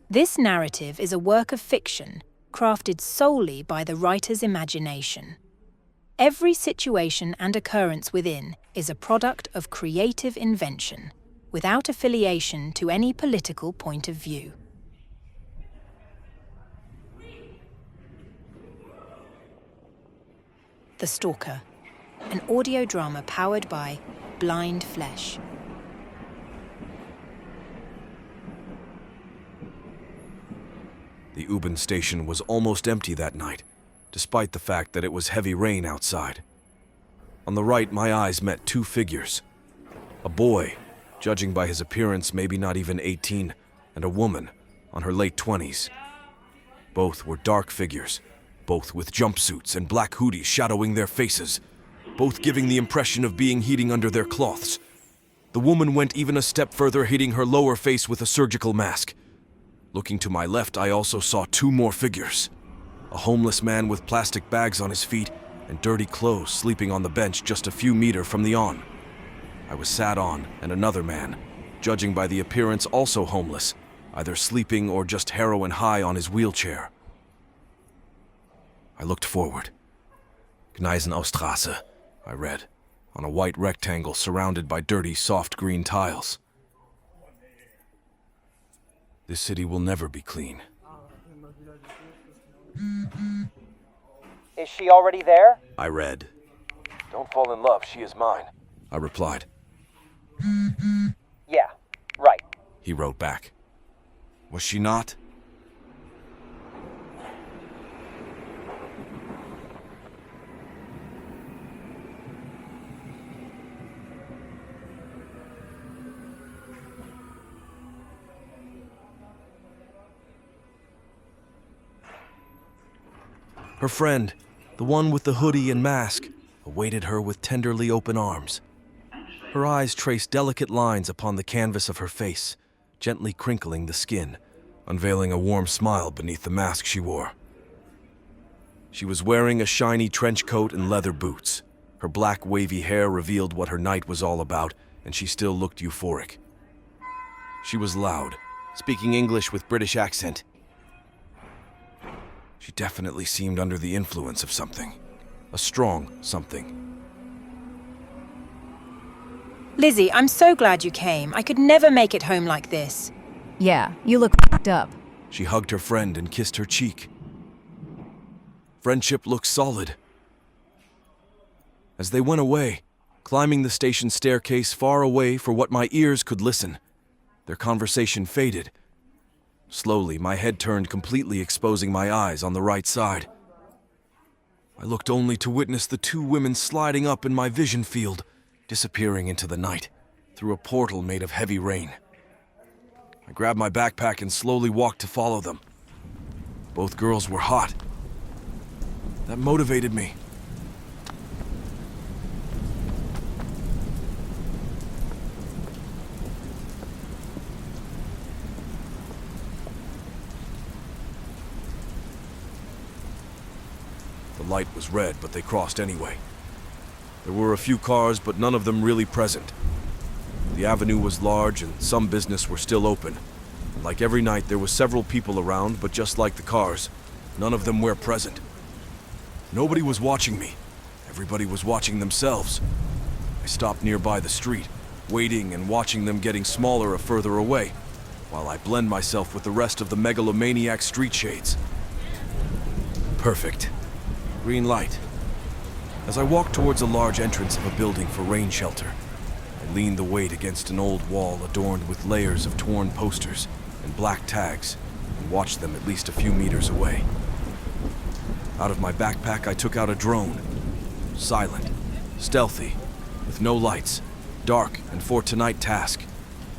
This narrative is a work of fiction crafted solely by the writer's imagination. Every situation and occurrence within is a product of creative invention, without affiliation to any political point of view. The Stalker, an audio drama powered by Blind Flesh. The U-Bahn station was almost empty that night, despite the fact that it was heavy rain outside. On the right, my eyes met two figures. A boy, judging by his appearance maybe not even 18, and a woman, on her late 20s. Both were dark figures, both with jumpsuits and black hoodies shadowing their faces, both giving the impression of being hiding under their cloths. The woman went even a step further, hiding her lower face with a surgical mask. Looking to my left, I also saw two more figures. A homeless man with plastic bags on his feet and dirty clothes sleeping on the bench just a few meters from the on. I was sat on, and another man, judging by the appearance also homeless, either sleeping or just heroin high on his wheelchair. I looked forward. Gneisenaustrasse, I read, on a white rectangle surrounded by dirty, soft green tiles. This city will never be clean. Is she already there? I read. Don't fall in love, she is mine, I replied. Yeah, right. He wrote back. Was she not? Her friend, the one with the hoodie and mask, awaited her with tenderly open arms. Her eyes traced delicate lines upon the canvas of her face, gently crinkling the skin, unveiling a warm smile beneath the mask she wore. She was wearing a shiny trench coat and leather boots. Her black wavy hair revealed what her night was all about, and she still looked euphoric. She was loud, speaking English with British accent. She definitely seemed under the influence of something. A strong something. Lizzie, I'm so glad you came. I could never make it home like this. Yeah, you look f***ed up. She hugged her friend and kissed her cheek. Friendship looked solid. As they went away, climbing the station staircase far away for what my ears could listen, their conversation faded. Slowly, my head turned, completely exposing my eyes on the right side. I looked only to witness the two women sliding up in my vision field, disappearing into the night, through a portal made of heavy rain. I grabbed my backpack and slowly walked to follow them. Both girls were hot. That motivated me. The light was red, but they crossed anyway. There were a few cars, but none of them really present. The avenue was large and some business were still open. And like every night, there were several people around, but just like the cars, none of them were present. Nobody was watching me. Everybody was watching themselves. I stopped nearby the street, waiting and watching them getting smaller or further away, while I blend myself with the rest of the megalomaniac street shades. Perfect. Green light. As I walked towards a large entrance of a building for rain shelter, I leaned the weight against an old wall adorned with layers of torn posters and black tags and watched them at least a few meters away. Out of my backpack, I took out a drone. Silent, stealthy, with no lights, dark, and for tonight task,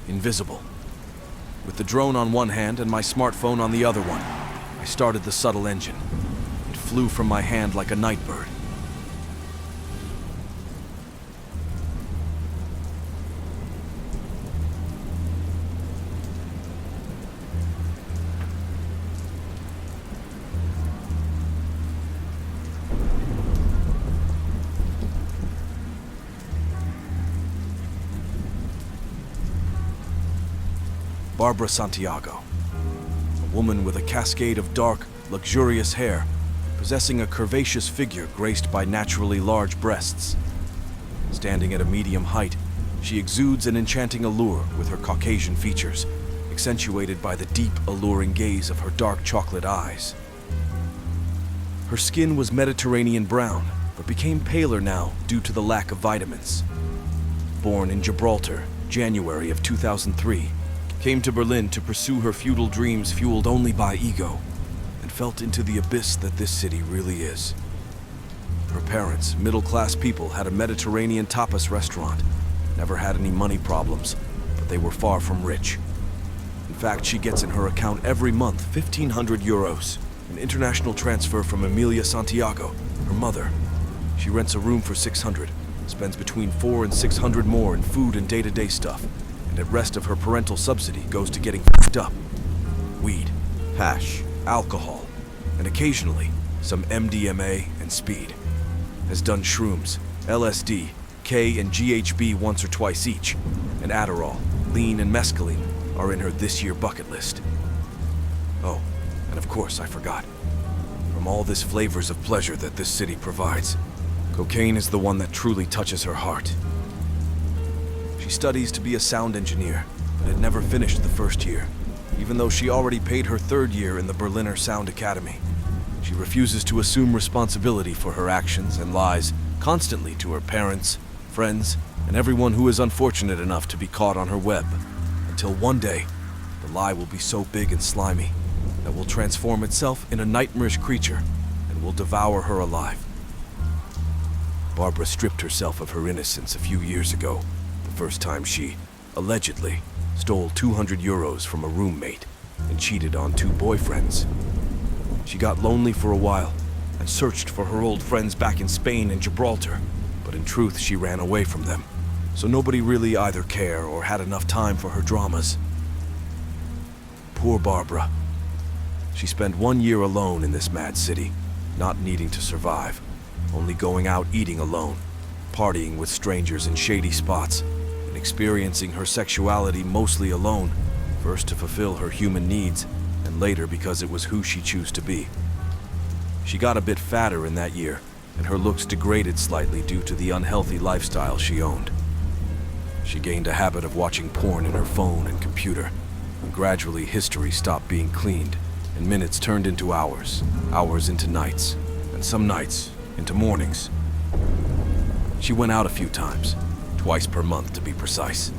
invisible. With the drone on one hand and my smartphone on the other one, I started the subtle engine. It flew from my hand like a night bird. Barbara Santiago. a woman with a cascade of dark, luxurious hair, possessing a curvaceous figure graced by naturally large breasts. Standing at a medium height, she exudes an enchanting allure with her Caucasian features, accentuated by the deep, alluring gaze of her dark chocolate eyes. Her skin was Mediterranean brown, but became paler now due to the lack of vitamins. Born in Gibraltar, January of 2003, came to Berlin to pursue her feudal dreams fueled only by ego, and felt into the abyss that this city really is. Her parents, middle-class people, had a Mediterranean tapas restaurant, never had any money problems, but they were far from rich. In fact, she gets in her account every month 1,500 euros, an international transfer from Emilia Santiago, her mother. She rents a room for 600, spends between 400 and 600 more in food and day-to-day stuff, and the rest of her parental subsidy goes to getting f***ed up. Weed, hash, alcohol, and occasionally some MDMA and speed. Has done shrooms, LSD, K and GHB once or twice each, and Adderall, lean and mescaline are in her this year bucket list. Oh, and of course I forgot. From all this flavors of pleasure that this city provides, cocaine is the one that truly touches her heart. She studies to be a sound engineer, but had never finished the first year, even though she already paid her third year in the Berliner Sound Academy. She refuses to assume responsibility for her actions and lies constantly to her parents, friends, and everyone who is unfortunate enough to be caught on her web, until one day, the lie will be so big and slimy that will transform itself in a nightmarish creature and will devour her alive. Barbara stripped herself of her innocence a few years ago, the first time she, allegedly, stole 200 euros from a roommate and cheated on 2 boyfriends. She got lonely for a while and searched for her old friends back in Spain and Gibraltar, but in truth she ran away from them, so nobody really either cared or had enough time for her dramas. Poor Barbara. She spent 1 year alone in this mad city, not needing to survive, only going out eating alone, partying with strangers in shady spots, and experiencing her sexuality mostly alone, first to fulfill her human needs, and later because it was who she chose to be. She got a bit fatter in that year, and her looks degraded slightly due to the unhealthy lifestyle she owned. She gained a habit of watching porn in her phone and computer, and gradually history stopped being cleaned, and minutes turned into hours, hours into nights, and some nights into mornings. She went out a few times, twice per month to be precise.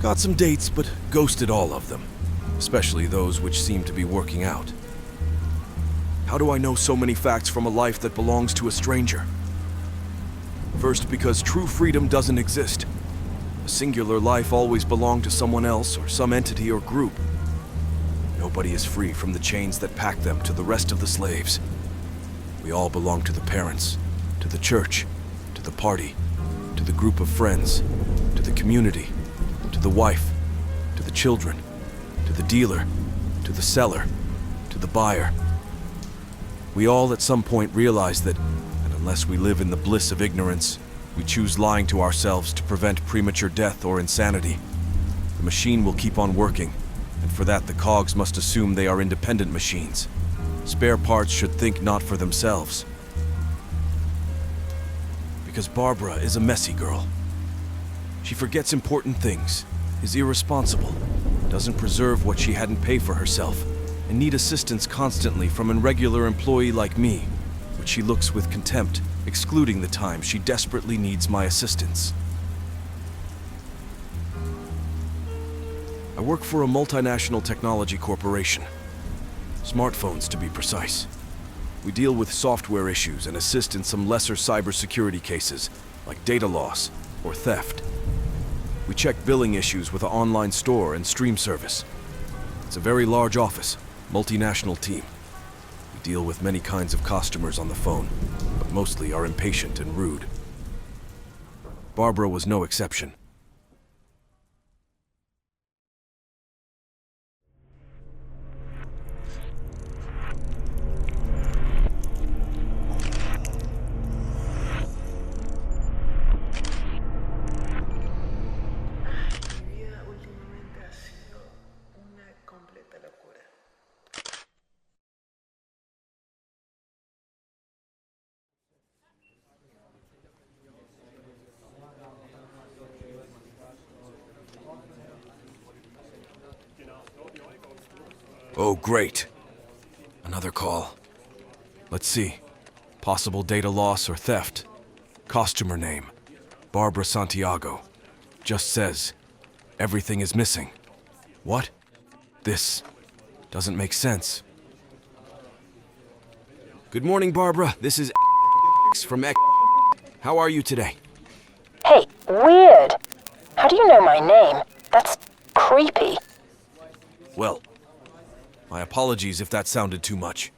Got some dates, but ghosted all of them, especially those which seemed to be working out. How do I know so many facts from a life that belongs to a stranger? First, because true freedom doesn't exist. A singular life always belonged to someone else or some entity or group. Nobody is free from the chains that pack them to the rest of the slaves. We all belong to the parents, to the church, to the party, to the group of friends, to the community, to the wife, to the children, to the dealer, to the seller, to the buyer. We all at some point realize that, and unless we live in the bliss of ignorance, we choose lying to ourselves to prevent premature death or insanity. The machine will keep on working, and for that the cogs must assume they are independent machines. Spare parts should think not for themselves. Because Barbara is a messy girl. She forgets important things, is irresponsible, doesn't preserve what she hadn't paid for herself, and need assistance constantly from an irregular employee like me, which she looks with contempt, excluding the time she desperately needs my assistance. I work for a multinational technology corporation. Smartphones, to be precise. We deal with software issues and assist in some lesser cybersecurity cases, like data loss or theft. We check billing issues with an online store and stream service. It's a very large office, multinational team. We deal with many kinds of customers on the phone, but mostly are impatient and rude. Barbara was no exception. Mi vida últimamente ha sido una completa locura. Oh, great. Another call. Let's see. Possible data loss or theft. Costumer name. Barbara Santiago. Just says, everything is missing. What? This doesn't make sense. Good morning, Barbara. This is from X. How are you today? Hey, weird. How do you know my name? That's creepy. Well, my apologies if that sounded too much.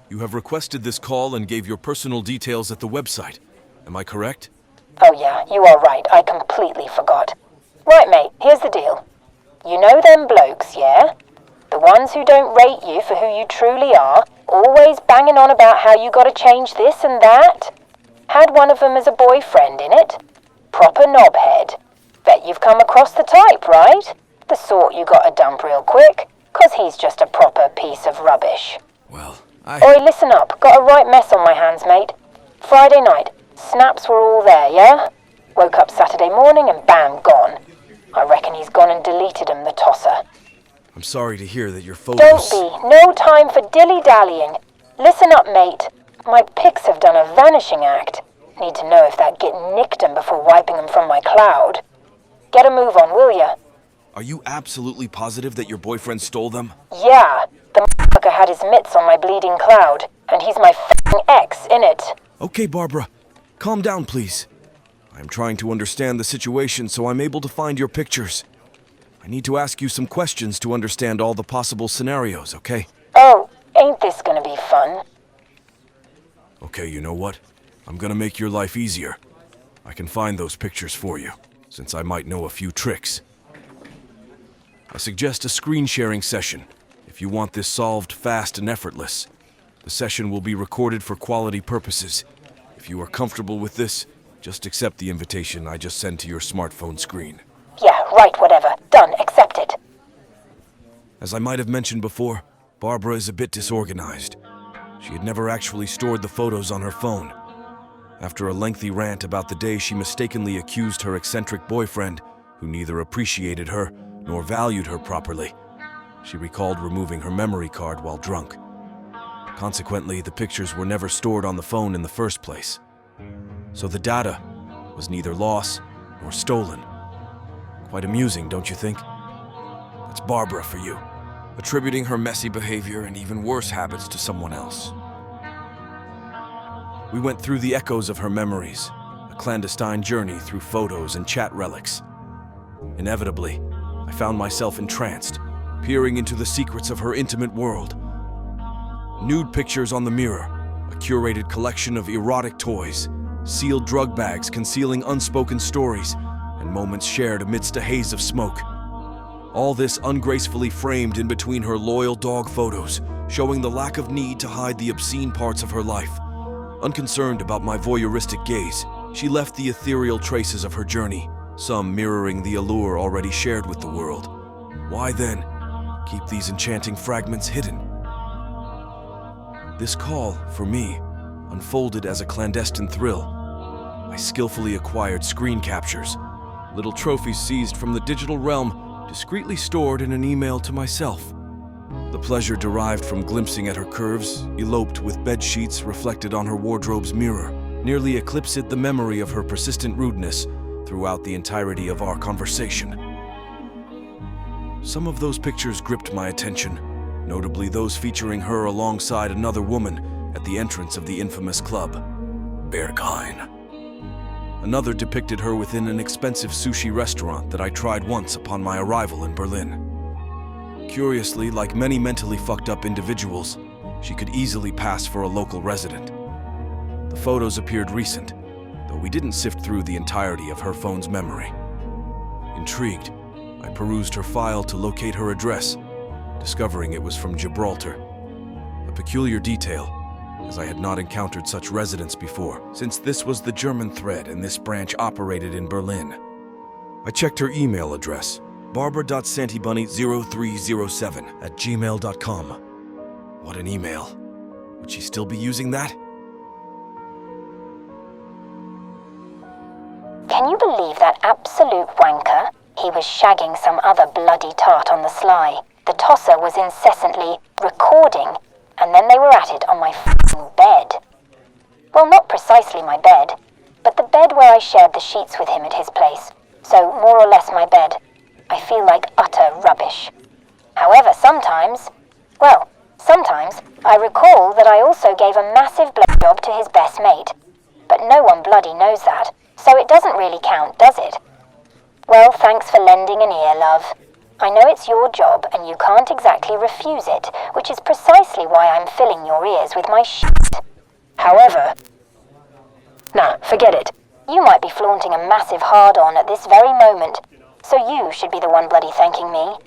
You have requested this call and gave your personal details at the website. Am I correct? Oh yeah, you are right. I completely forgot. Right, mate, here's the deal. You know them blokes, yeah? The ones who don't rate you for who you truly are, always banging on about how you gotta change this and that? Had one of them as a boyfriend in it. Proper knobhead. Bet you've come across the type, right? The sort you gotta dump real quick, 'cause he's just a proper piece of rubbish. Well, Oi, listen up. Got a right mess on my hands, mate. Friday night. Snaps were all there, yeah? Woke up Saturday morning and bam, gone. I reckon he's gone and deleted them, the tosser. I'm sorry to hear that your Don't photos... be. No time for dilly-dallying. Listen up, mate. My pics have done a vanishing act. Need to know if that git nicked 'em before wiping 'em from my cloud. Get a move on, will ya? Are you absolutely positive that your boyfriend stole them? Yeah. The motherfucker had his mitts on my bleeding cloud, and he's my f***ing ex, innit? Okay, Barbara. Calm down, please. I'm trying to understand the situation so I'm able to find your pictures. I need to ask you some questions to understand all the possible scenarios, okay? Oh, ain't this gonna be fun? Okay, you know what? I'm gonna make your life easier. I can find those pictures for you, since I might know a few tricks. I suggest a screen sharing session, if you want this solved fast and effortless. The session will be recorded for quality purposes. If you are comfortable with this, just accept the invitation I just sent to your smartphone screen. Yeah, right, whatever. Done, accept it. As I might have mentioned before, Barbara is a bit disorganized. She had never actually stored the photos on her phone. After a lengthy rant about the day she mistakenly accused her eccentric boyfriend, who neither appreciated her nor valued her properly, she recalled removing her memory card while drunk. Consequently, the pictures were never stored on the phone in the first place. So the data was neither lost nor stolen. Quite amusing, don't you think? That's Barbara for you, attributing her messy behavior and even worse habits to someone else. We went through the echoes of her memories, a clandestine journey through photos and chat relics. Inevitably, I found myself entranced, peering into the secrets of her intimate world. Nude pictures on the mirror, a curated collection of erotic toys, sealed drug bags concealing unspoken stories, and moments shared amidst a haze of smoke. All this ungracefully framed in between her loyal dog photos, showing the lack of need to hide the obscene parts of her life. Unconcerned about my voyeuristic gaze, she left the ethereal traces of her journey, some mirroring the allure already shared with the world. Why then keep these enchanting fragments hidden? This call, for me, unfolded as a clandestine thrill. I skillfully acquired screen captures, little trophies seized from the digital realm, discreetly stored in an email to myself. The pleasure derived from glimpsing at her curves eloped with bed sheets reflected on her wardrobe's mirror, nearly eclipsed the memory of her persistent rudeness throughout the entirety of our conversation. Some of those pictures gripped my attention, notably those featuring her alongside another woman at the entrance of the infamous club, Berghain. Another depicted her within an expensive sushi restaurant that I tried once upon my arrival in Berlin. Curiously, like many mentally fucked up individuals, she could easily pass for a local resident. The photos appeared recent, though we didn't sift through the entirety of her phone's memory. Intrigued, I perused her file to locate her address, discovering it was from Gibraltar. A peculiar detail, as I had not encountered such residents before, since this was the German thread and this branch operated in Berlin. I checked her email address, barbara.santibunny0307@gmail.com. What an email. Would she still be using that? Can you believe that absolute wanker? He was shagging some other bloody tart on the sly. The tosser was incessantly recording, and then they were at it on my f***ing bed. Well, not precisely my bed, but the bed where I shared the sheets with him at his place. So, more or less my bed. I feel like utter rubbish. However, sometimes I recall that I also gave a massive blowjob to his best mate. But no one bloody knows that, so it doesn't really count, does it? Well, thanks for lending an ear, love. I know it's your job and you can't exactly refuse it, which is precisely why I'm filling your ears with my shit. However... Nah, forget it. You might be flaunting a massive hard-on at this very moment, so you should be the one bloody thanking me.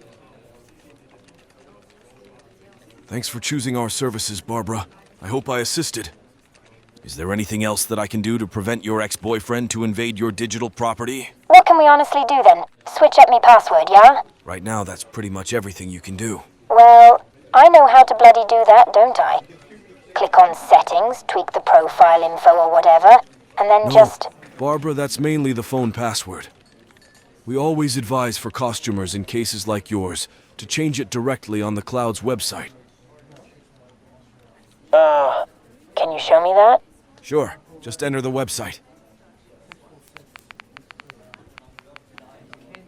Thanks for choosing our services, Barbara. I hope I assisted. Is there anything else that I can do to prevent your ex-boyfriend to invade your digital property? What can we honestly do then? Switch up me password, yeah? Right now, that's pretty much everything you can do. Well, I know how to bloody do that, don't I? Click on settings, tweak the profile info or whatever, and then just... Barbara, that's mainly the phone password. We always advise for costumers in cases like yours to change it directly on the Cloud's website. Can you show me that? Sure, just enter the website.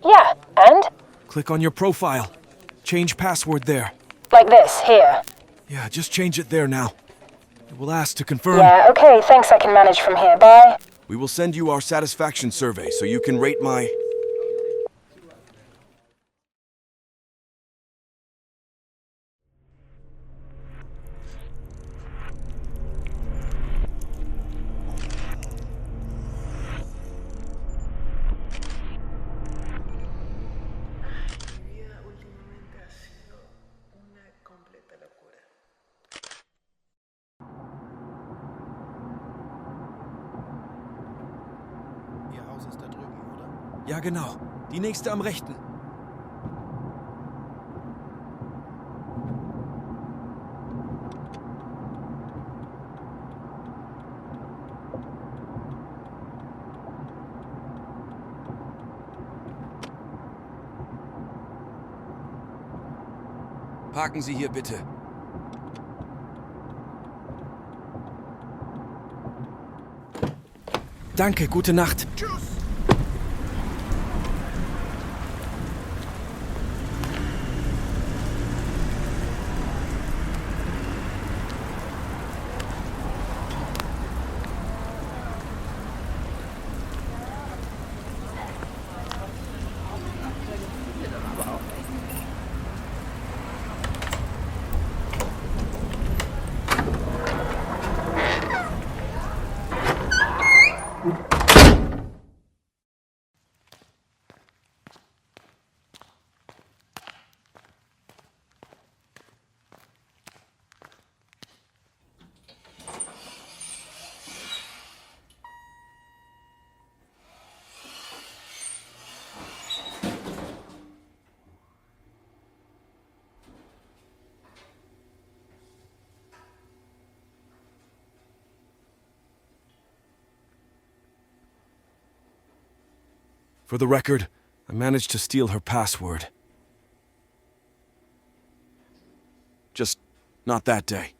Yeah, and? Click on your profile. Change password there. Like this, here. Yeah, just change it there now. It will ask to confirm. Yeah, okay, thanks, I can manage from here, bye. We will send you our satisfaction survey so you can rate my... Ja, genau. Die nächste am rechten. Parken Sie hier bitte. Danke, gute Nacht. Tschüss. For the record, I managed to steal her password. Just not that day.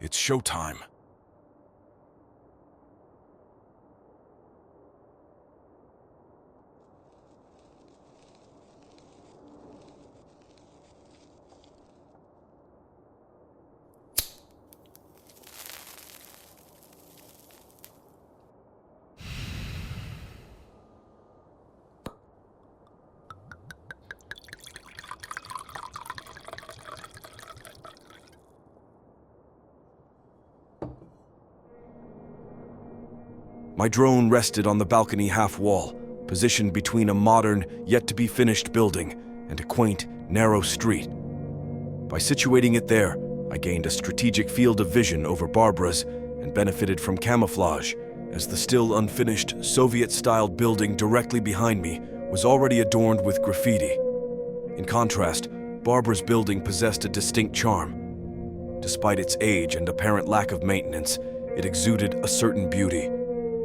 It's showtime. My drone rested on the balcony half-wall, positioned between a modern, yet-to-be-finished building and a quaint, narrow street. By situating it there, I gained a strategic field of vision over Barbara's and benefited from camouflage, as the still unfinished Soviet-styled building directly behind me was already adorned with graffiti. In contrast, Barbara's building possessed a distinct charm. Despite its age and apparent lack of maintenance, it exuded a certain beauty.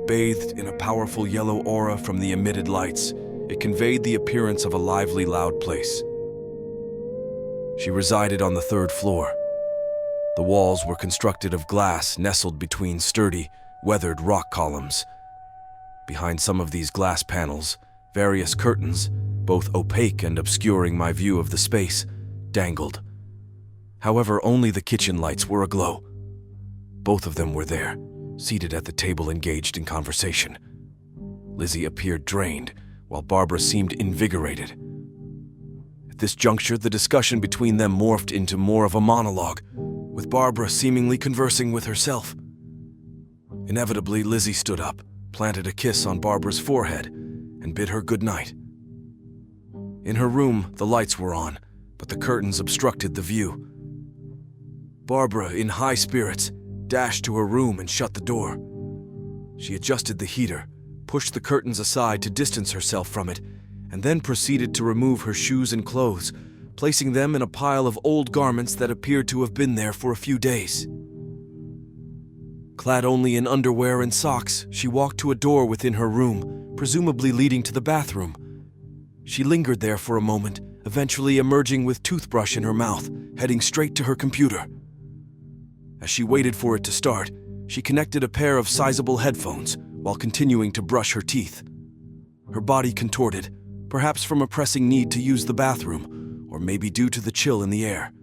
Bathed in a powerful yellow aura from the emitted lights, it conveyed the appearance of a lively, loud place. She resided on the 3rd floor. The walls were constructed of glass nestled between sturdy, weathered rock columns. Behind some of these glass panels, various curtains, both opaque and obscuring my view of the space, dangled. However, only the kitchen lights were aglow. Both of them were there, seated at the table engaged in conversation. Lizzie appeared drained, while Barbara seemed invigorated. At this juncture, the discussion between them morphed into more of a monologue, with Barbara seemingly conversing with herself. Inevitably, Lizzie stood up, planted a kiss on Barbara's forehead, and bid her good night. In her room, the lights were on, but the curtains obstructed the view. Barbara, in high spirits, dashed to her room and shut the door. She adjusted the heater, pushed the curtains aside to distance herself from it, and then proceeded to remove her shoes and clothes, placing them in a pile of old garments that appeared to have been there for a few days. Clad only in underwear and socks, she walked to a door within her room, presumably leading to the bathroom. She lingered there for a moment, eventually emerging with toothbrush in her mouth, heading straight to her computer. As she waited for it to start, she connected a pair of sizable headphones while continuing to brush her teeth. Her body contorted, perhaps from a pressing need to use the bathroom, or maybe due to the chill in the air.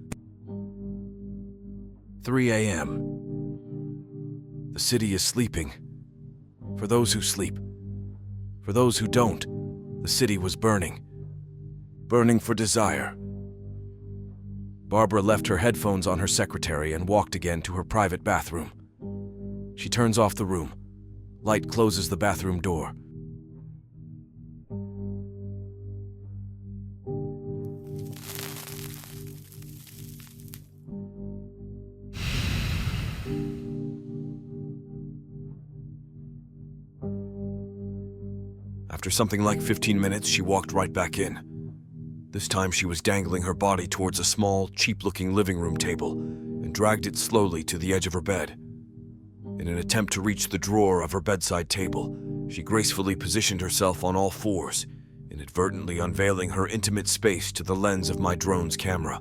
3 a.m. The city is sleeping. For those who sleep. For those who don't, the city was burning. Burning for desire. Barbara left her headphones on her secretary and walked again to her private bathroom. She turns off the room. Light closes the bathroom door. After something like 15 minutes, she walked right back in. This time she was dangling her body towards a small, cheap-looking living room table and dragged it slowly to the edge of her bed. In an attempt to reach the drawer of her bedside table, she gracefully positioned herself on all fours, inadvertently unveiling her intimate space to the lens of my drone's camera.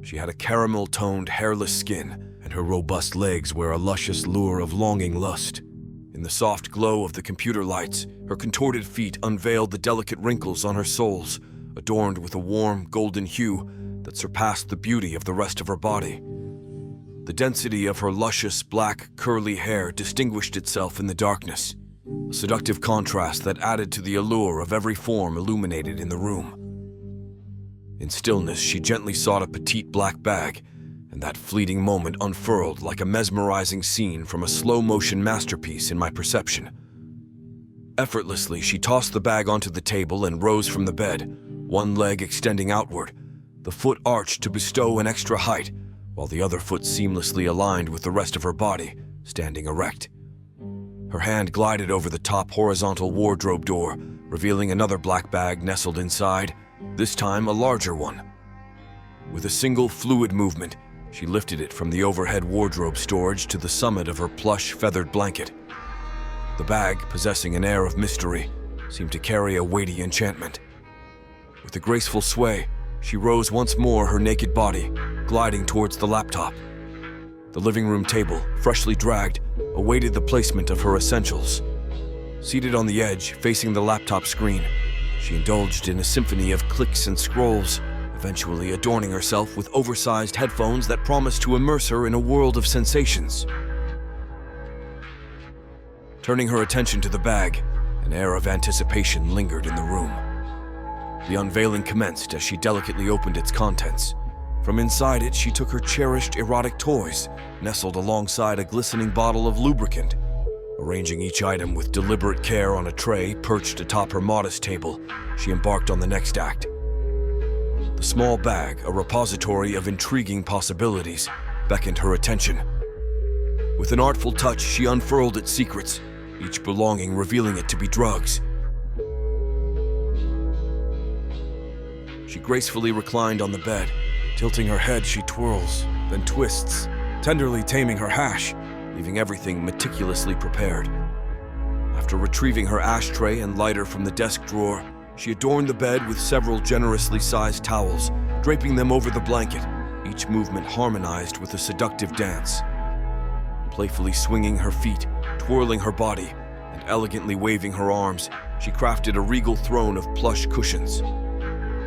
She had a caramel-toned, hairless skin, and her robust legs wear a luscious lure of longing lust. In the soft glow of the computer lights, her contorted feet unveiled the delicate wrinkles on her soles, adorned with a warm, golden hue that surpassed the beauty of the rest of her body. The density of her luscious, black, curly hair distinguished itself in the darkness, a seductive contrast that added to the allure of every form illuminated in the room. In stillness, she gently sought a petite black bag, and that fleeting moment unfurled like a mesmerizing scene from a slow-motion masterpiece in my perception. Effortlessly, she tossed the bag onto the table and rose from the bed, one leg extending outward, the foot arched to bestow an extra height, while the other foot seamlessly aligned with the rest of her body, standing erect. Her hand glided over the top horizontal wardrobe door, revealing another black bag nestled inside, this time a larger one. With a single fluid movement, she lifted it from the overhead wardrobe storage to the summit of her plush, feathered blanket. The bag, possessing an air of mystery, seemed to carry a weighty enchantment. With a graceful sway, she rose once more, her naked body, gliding towards the laptop. The living room table, freshly dragged, awaited the placement of her essentials. Seated on the edge, facing the laptop screen, she indulged in a symphony of clicks and scrolls, eventually adorning herself with oversized headphones that promised to immerse her in a world of sensations. Turning her attention to the bag, an air of anticipation lingered in the room. The unveiling commenced as she delicately opened its contents. From inside it, she took her cherished erotic toys, nestled alongside a glistening bottle of lubricant. Arranging each item with deliberate care on a tray perched atop her modest table, she embarked on the next act. The small bag, a repository of intriguing possibilities, beckoned her attention. With an artful touch, she unfurled its secrets, each belonging revealing it to be drugs. She gracefully reclined on the bed. Tilting her head, she twirls, then twists, tenderly taming her hash, leaving everything meticulously prepared. After retrieving her ashtray and lighter from the desk drawer, she adorned the bed with several generously sized towels, draping them over the blanket, each movement harmonized with a seductive dance. Playfully swinging her feet, twirling her body, and elegantly waving her arms, she crafted a regal throne of plush cushions.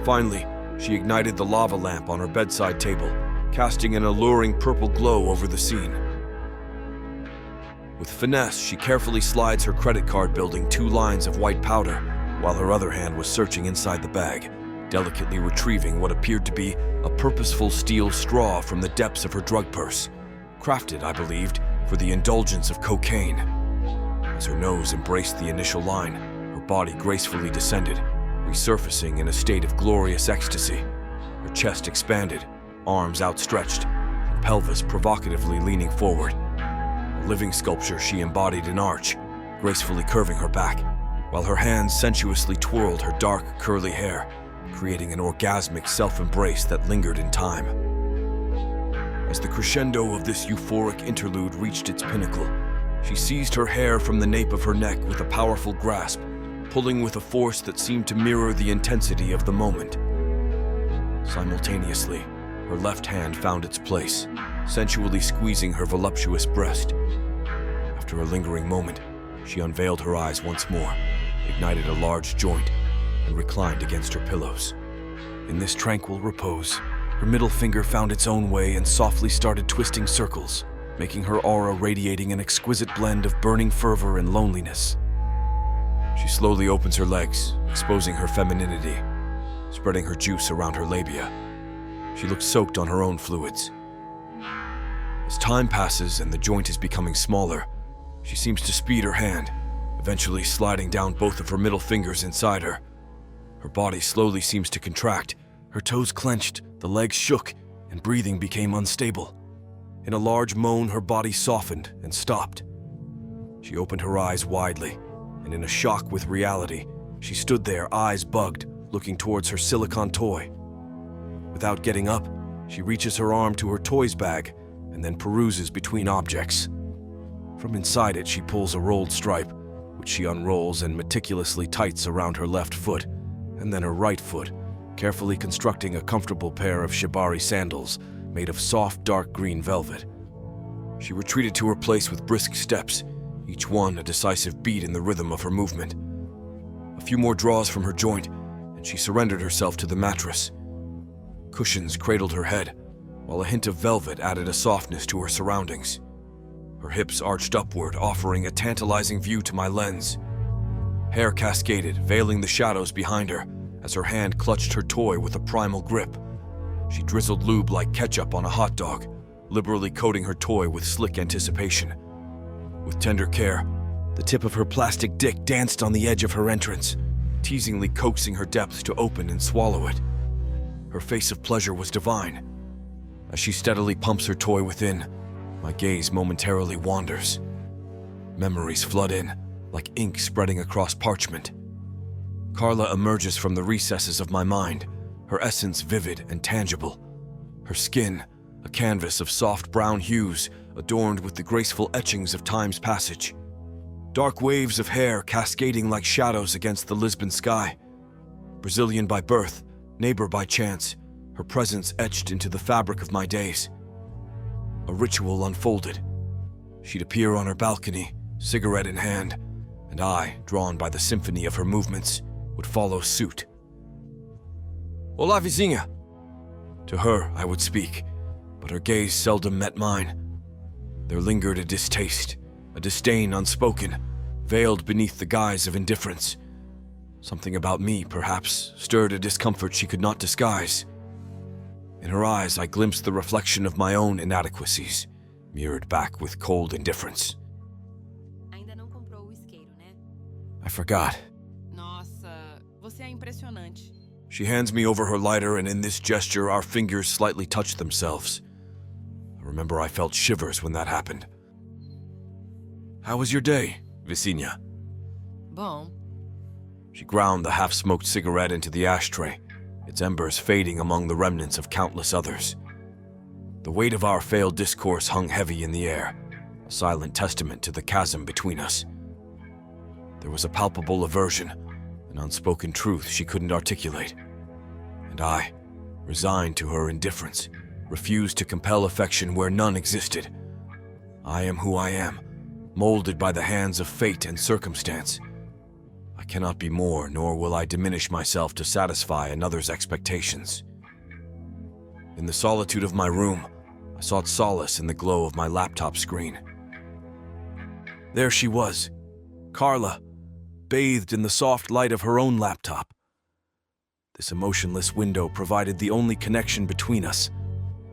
Finally, she ignited the lava lamp on her bedside table, casting an alluring purple glow over the scene. With finesse, she carefully slides her credit card, building 2 lines of white powder, while her other hand was searching inside the bag, delicately retrieving what appeared to be a purposeful steel straw from the depths of her drug purse, crafted, I believed, for the indulgence of cocaine. As her nose embraced the initial line, her body gracefully descended, resurfacing in a state of glorious ecstasy. Her chest expanded, arms outstretched, and pelvis provocatively leaning forward. A living sculpture, she embodied an arch, gracefully curving her back, while her hands sensuously twirled her dark, curly hair, creating an orgasmic self-embrace that lingered in time. As the crescendo of this euphoric interlude reached its pinnacle, she seized her hair from the nape of her neck with a powerful grasp, pulling with a force that seemed to mirror the intensity of the moment. Simultaneously, her left hand found its place, sensually squeezing her voluptuous breast. After a lingering moment, she unveiled her eyes once more, ignited a large joint, and reclined against her pillows. In this tranquil repose, her middle finger found its own way and softly started twisting circles, making her aura radiating an exquisite blend of burning fervor and loneliness. She slowly opens her legs, exposing her femininity, spreading her juice around her labia. She looks soaked on her own fluids. As time passes and the joint is becoming smaller, she seems to speed her hand, eventually sliding down both of her middle fingers inside her. Her body slowly seems to contract, her toes clenched, the legs shook, and breathing became unstable. In a large moan, her body softened and stopped. She opened her eyes widely, and in a shock with reality, she stood there, eyes bugged, looking towards her silicone toy. Without getting up, she reaches her arm to her toys bag and then peruses between objects. From inside it, she pulls a rolled stripe, which she unrolls and meticulously tights around her left foot, and then her right foot, carefully constructing a comfortable pair of shibari sandals made of soft, dark green velvet. She retreated to her place with brisk steps, each one a decisive beat in the rhythm of her movement. A few more draws from her joint, and she surrendered herself to the mattress. Cushions cradled her head, while a hint of velvet added a softness to her surroundings. Her hips arched upward, offering a tantalizing view to my lens. Hair cascaded, veiling the shadows behind her, as her hand clutched her toy with a primal grip. She drizzled lube like ketchup on a hot dog, liberally coating her toy with slick anticipation. With tender care, the tip of her plastic dick danced on the edge of her entrance, teasingly coaxing her depths to open and swallow it. Her face of pleasure was divine. As she steadily pumps her toy within, my gaze momentarily wanders. Memories flood in, like ink spreading across parchment. Carla emerges from the recesses of my mind, her essence vivid and tangible. Her skin, a canvas of soft brown hues, adorned with the graceful etchings of time's passage. Dark waves of hair cascading like shadows against the Lisbon sky. Brazilian by birth, neighbor by chance, her presence etched into the fabric of my days. A ritual unfolded. She'd appear on her balcony, cigarette in hand, and I, drawn by the symphony of her movements, would follow suit. "Olá, vizinha!" To her, I would speak, but her gaze seldom met mine. There lingered a distaste, a disdain unspoken, veiled beneath the guise of indifference. Something about me, perhaps, stirred a discomfort she could not disguise. In her eyes, I glimpsed the reflection of my own inadequacies, mirrored back with cold indifference. Ainda não comprou o isqueiro, né? I forgot. Nossa, você é impressionante. She hands me over her lighter, and in this gesture, our fingers slightly touch themselves. I remember I felt shivers when that happened. How was your day, Vicinia? Bom. She ground the half-smoked cigarette into the ashtray, its embers fading among the remnants of countless others. The weight of our failed discourse hung heavy in the air, a silent testament to the chasm between us. There was a palpable aversion, an unspoken truth she couldn't articulate. And I, resigned to her indifference, refused to compel affection where none existed. I am who I am, molded by the hands of fate and circumstance. I cannot be more, nor will I diminish myself to satisfy another's expectations. In the solitude of my room, I sought solace in the glow of my laptop screen. There she was, Carla, bathed in the soft light of her own laptop. This emotionless window provided the only connection between us,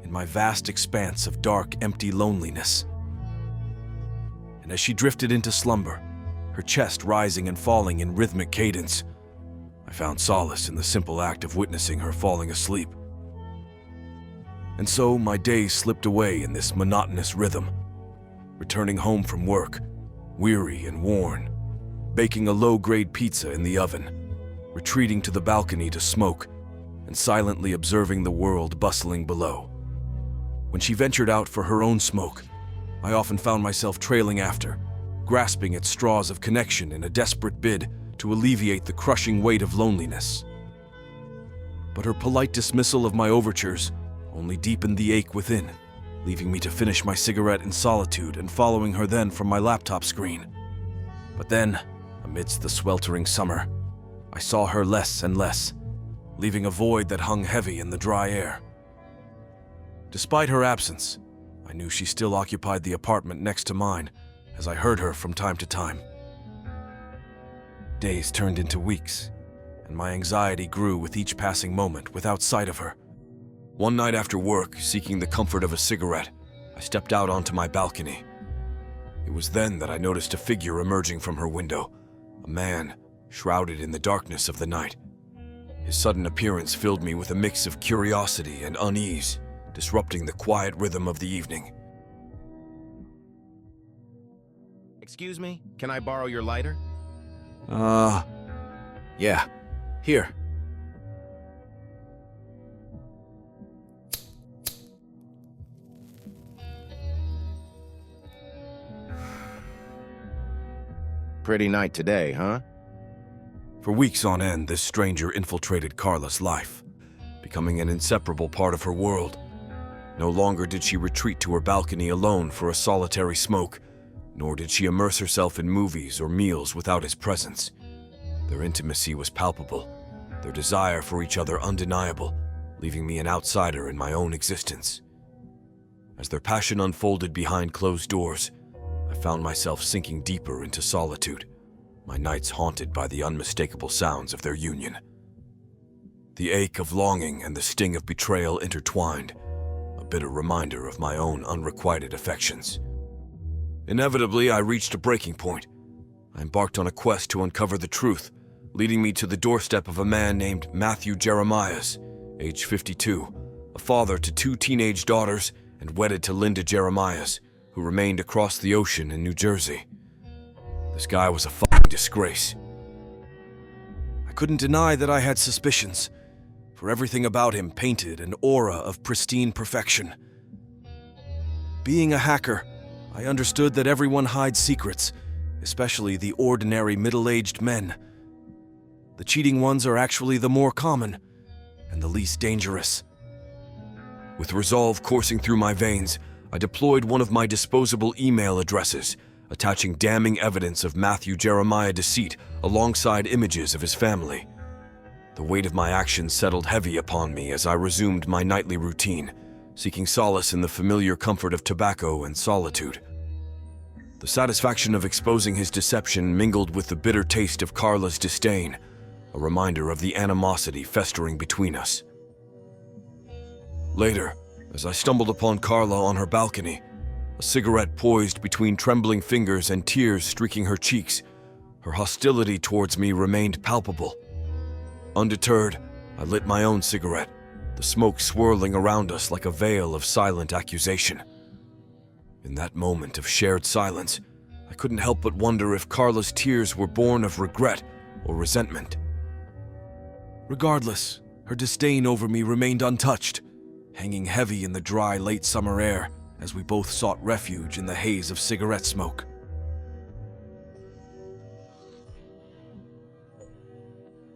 in my vast expanse of dark, empty loneliness. And as she drifted into slumber, her chest rising and falling in rhythmic cadence, I found solace in the simple act of witnessing her falling asleep. And so my days slipped away in this monotonous rhythm, returning home from work, weary and worn, baking a low-grade pizza in the oven, retreating to the balcony to smoke, and silently observing the world bustling below. When she ventured out for her own smoke, I often found myself trailing after, grasping at straws of connection in a desperate bid to alleviate the crushing weight of loneliness. But her polite dismissal of my overtures only deepened the ache within, leaving me to finish my cigarette in solitude and following her then from my laptop screen. But then, amidst the sweltering summer, I saw her less and less, leaving a void that hung heavy in the dry air. Despite her absence, I knew she still occupied the apartment next to mine, as I heard her from time to time. Days turned into weeks, and my anxiety grew with each passing moment without sight of her. One night after work, seeking the comfort of a cigarette, I stepped out onto my balcony. It was then that I noticed a figure emerging from her window, a man shrouded in the darkness of the night. His sudden appearance filled me with a mix of curiosity and unease, disrupting the quiet rhythm of the evening. Excuse me, can I borrow your lighter? Yeah, here. Pretty night today, huh? For weeks on end, this stranger infiltrated Carla's life, becoming an inseparable part of her world. No longer did she retreat to her balcony alone for a solitary smoke, nor did she immerse herself in movies or meals without his presence. Their intimacy was palpable, their desire for each other undeniable, leaving me an outsider in my own existence. As their passion unfolded behind closed doors, I found myself sinking deeper into solitude, my nights haunted by the unmistakable sounds of their union. The ache of longing and the sting of betrayal intertwined, a bitter reminder of my own unrequited affections. Inevitably, I reached a breaking point. I embarked on a quest to uncover the truth, leading me to the doorstep of a man named Matthew Jeremias, age 52, a father to 2 teenage daughters and wedded to Linda Jeremias, who remained across the ocean in New Jersey. This guy was a fucking disgrace. I couldn't deny that I had suspicions, for everything about him painted an aura of pristine perfection. Being a hacker, I understood that everyone hides secrets, especially the ordinary middle-aged men. The cheating ones are actually the more common and the least dangerous. With resolve coursing through my veins, I deployed one of my disposable email addresses, attaching damning evidence of Matthew Jeremiah deceit alongside images of his family. The weight of my actions settled heavy upon me as I resumed my nightly routine, seeking solace in the familiar comfort of tobacco and solitude. The satisfaction of exposing his deception mingled with the bitter taste of Carla's disdain, a reminder of the animosity festering between us. Later, as I stumbled upon Carla on her balcony, a cigarette poised between trembling fingers and tears streaking her cheeks, her hostility towards me remained palpable. Undeterred, I lit my own cigarette, the smoke swirling around us like a veil of silent accusation. In that moment of shared silence, I couldn't help but wonder if Carla's tears were born of regret or resentment. Regardless, her disdain over me remained untouched, hanging heavy in the dry late summer air as we both sought refuge in the haze of cigarette smoke.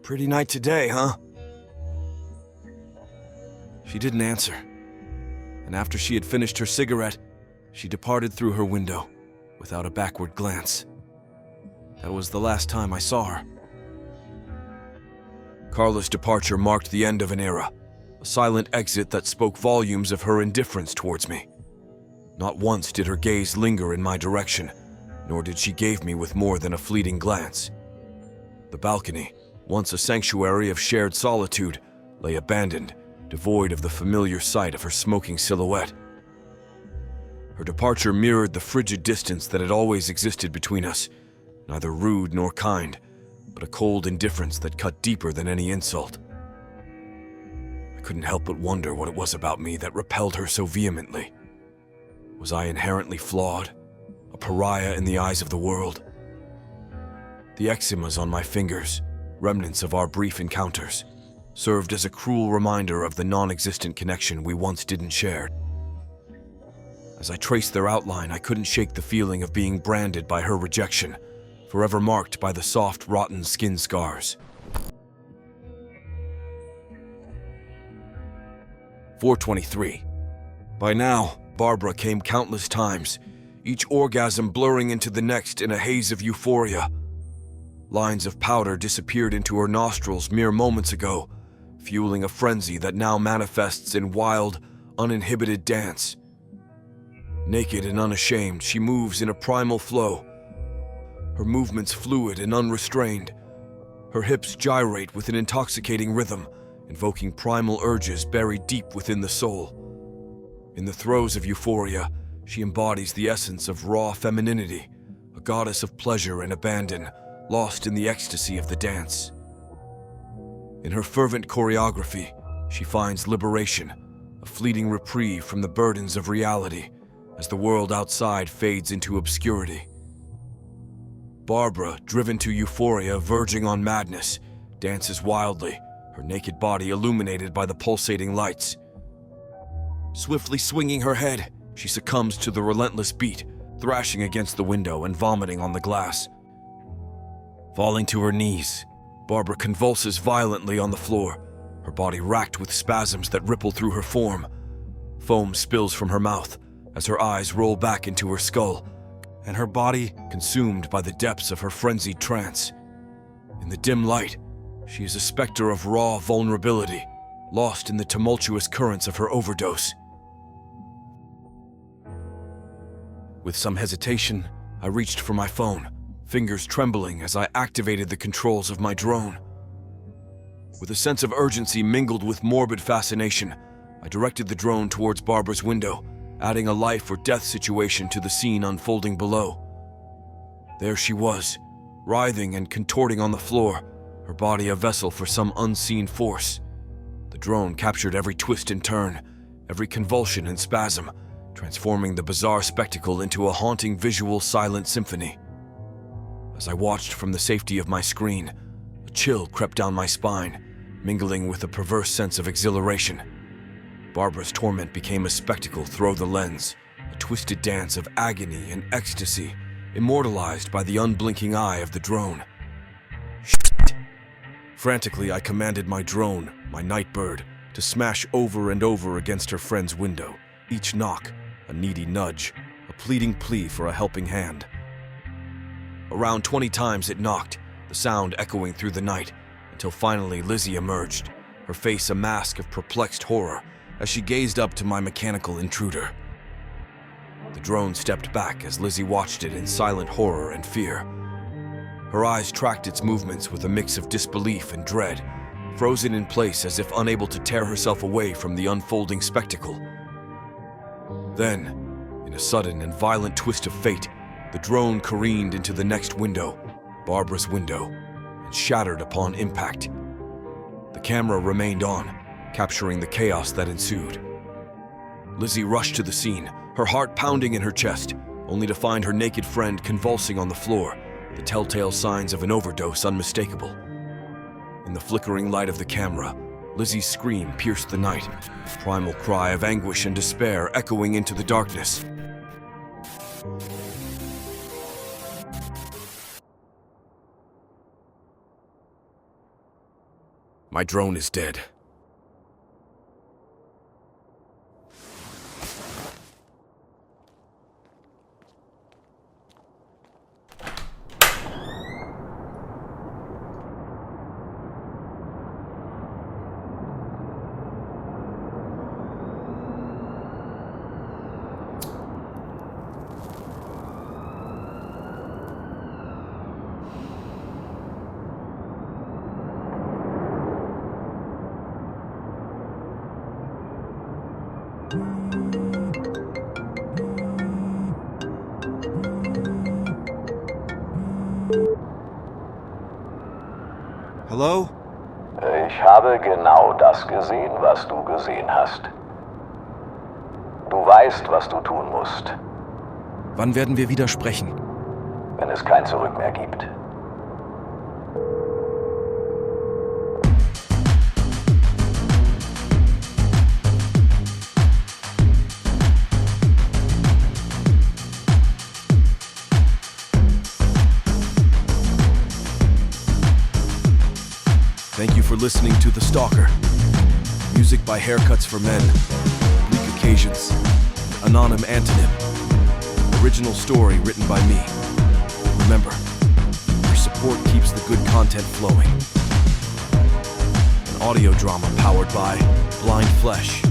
Pretty night today, huh? She didn't answer, and after she had finished her cigarette, she departed through her window without a backward glance. That was the last time I saw her. Carla's departure marked the end of an era, a silent exit that spoke volumes of her indifference towards me. Not once did her gaze linger in my direction, nor did she give me with more than a fleeting glance. The balcony, once a sanctuary of shared solitude, lay abandoned, devoid of the familiar sight of her smoking silhouette. Her departure mirrored the frigid distance that had always existed between us, neither rude nor kind, but a cold indifference that cut deeper than any insult. I couldn't help but wonder what it was about me that repelled her so vehemently. Was I inherently flawed, a pariah in the eyes of the world? The eczemas on my fingers, remnants of our brief encounters, served as a cruel reminder of the non-existent connection we once didn't share. As I traced their outline, I couldn't shake the feeling of being branded by her rejection, forever marked by the soft, rotten skin scars. 4:23. By now, Barbara came countless times, each orgasm blurring into the next in a haze of euphoria. Lines of powder disappeared into her nostrils mere moments ago, fueling a frenzy that now manifests in wild, uninhibited dance. Naked and unashamed, she moves in a primal flow, her movements fluid and unrestrained. Her hips gyrate with an intoxicating rhythm, invoking primal urges buried deep within the soul. In the throes of euphoria, she embodies the essence of raw femininity, a goddess of pleasure and abandon, lost in the ecstasy of the dance. In her fervent choreography, she finds liberation, a fleeting reprieve from the burdens of reality, as the world outside fades into obscurity. Barbara, driven to euphoria verging on madness, dances wildly, her naked body illuminated by the pulsating lights. Swiftly swinging her head, she succumbs to the relentless beat, thrashing against the window and vomiting on the glass. Falling to her knees, Barbara convulses violently on the floor, her body racked with spasms that ripple through her form. Foam spills from her mouth as her eyes roll back into her skull, and her body consumed by the depths of her frenzied trance. In the dim light, she is a specter of raw vulnerability, lost in the tumultuous currents of her overdose. With some hesitation, I reached for my phone, fingers trembling as I activated the controls of my drone. With a sense of urgency mingled with morbid fascination, I directed the drone towards Barbara's window, adding a life or death situation to the scene unfolding below. There she was, writhing and contorting on the floor, her body a vessel for some unseen force. The drone captured every twist and turn, every convulsion and spasm, transforming the bizarre spectacle into a haunting visual silent symphony. As I watched from the safety of my screen, a chill crept down my spine, mingling with a perverse sense of exhilaration. Barbara's torment became a spectacle through the lens, a twisted dance of agony and ecstasy, immortalized by the unblinking eye of the drone. Shit! Frantically, I commanded my drone, my nightbird, to smash over and over against her friend's window, each knock a needy nudge, a pleading plea for a helping hand. Around 20 times it knocked, the sound echoing through the night, until finally Lizzie emerged, her face a mask of perplexed horror as she gazed up to my mechanical intruder. The drone stepped back as Lizzie watched it in silent horror and fear. Her eyes tracked its movements with a mix of disbelief and dread, frozen in place as if unable to tear herself away from the unfolding spectacle. Then, in a sudden and violent twist of fate, the drone careened into the next window, Barbara's window, and shattered upon impact. The camera remained on, capturing the chaos that ensued. Lizzie rushed to the scene, her heart pounding in her chest, only to find her naked friend convulsing on the floor, the telltale signs of an overdose unmistakable. In the flickering light of the camera, Lizzie's scream pierced the night, a primal cry of anguish and despair echoing into the darkness. My drone is dead. Hello? Ich habe genau das gesehen, was du gesehen hast. Du weißt, was du tun musst, Wann werden wir wieder sprechen? wenn es kein Zurück mehr gibt. Thank you for listening to The Stalker. Music by Haircuts for Men, Bleak Occasions, Anonymous Antonym. Original story written by me. Remember, your support keeps the good content flowing. An audio drama powered by Blind Flesh.